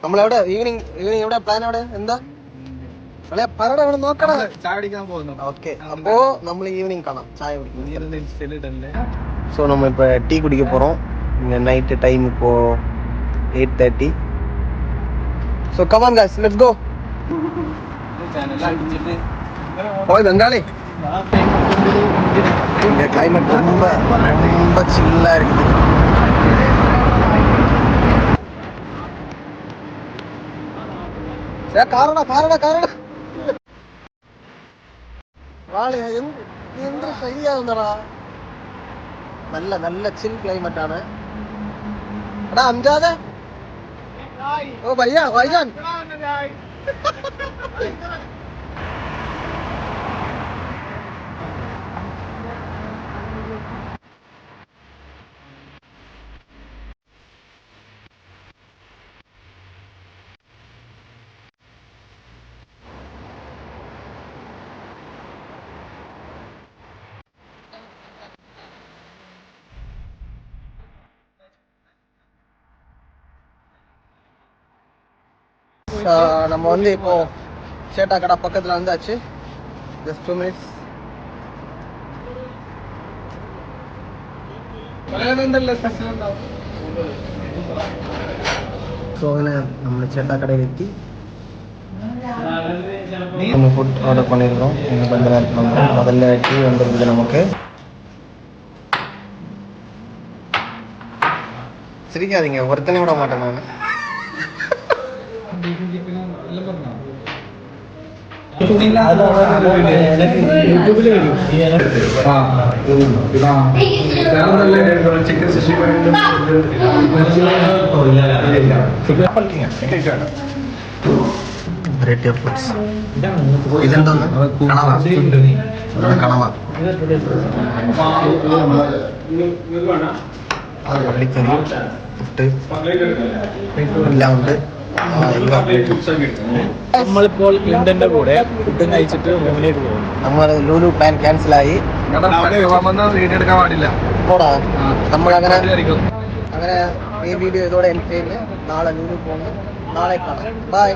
നമ്മളെവിടെ ഈവനിങ് എവിടെ പ്ലാൻ എവിടെ എന്താ പറയണ ഇവിടെ നോക്കണം. ഓക്കെ, അപ്പോ നമ്മൾ ഈവനിങ് കാണാം, ചായ കുടിക്കും. ஸோ நம்ம இப்போ டீ குடிக்க போகிறோம். இங்கே நைட்டு டைம் இப்போது 8:30. So come on guys, let's go. ஓய் பெங்காலி, இங்கே கிளைமேட் ரொம்ப ரொம்ப சில்லாக இருக்குது. காரண വാളി എന്ത് ശരിയാവുന്നടാ. നല്ല നല്ല ചിൽ ക്ലൈമറ്റ് ആണ്. എടാ അംജാദ്, ഓ ഭയ്യ ഭായിജാൻ. நம்ம வந்து இப்போ சேட்டா கடை பக்கத்துல வந்தாச்சு. Just 2 minutes. ஸோ അങ്ങനെ നമ്മൾ ചേട്ടാ കടയിലെത്തി. நம்ம ஃபுட் ஆர்டர் பண்ணியிருக்கோம். இன்னும் கொஞ்ச நேரத்தில் வந்து முதல்ல டீ வந்துருக்குது நமக்கு. சிரிக்காதீங்க, ஒருத்தனை விட மாட்டேன் நான். Variety of foods. ഇതെന്തോന്ന്? കണവ, പള്ളിക്കറി, പുട്ട് എല്ലാം ഉണ്ട്. നമ്മളിപ്പോൾ ക്ലിന്റന്റെ കൂടെ ഫുഡും കഴിച്ചിട്ട് റൂമിലേക്ക് പോകും. നമ്മൾ ലൂലു പ്ലാൻ ക്യാൻസലായി. എടുക്കാൻ പാടില്ല. നമ്മളങ്ങനെ ഈ വീഡിയോ ഇതോടെ എൻഡ് ചെയ്യുന്നത്. നാളെ ലൂലു പോകുന്നു. നാളെ കാണാം. ബൈ.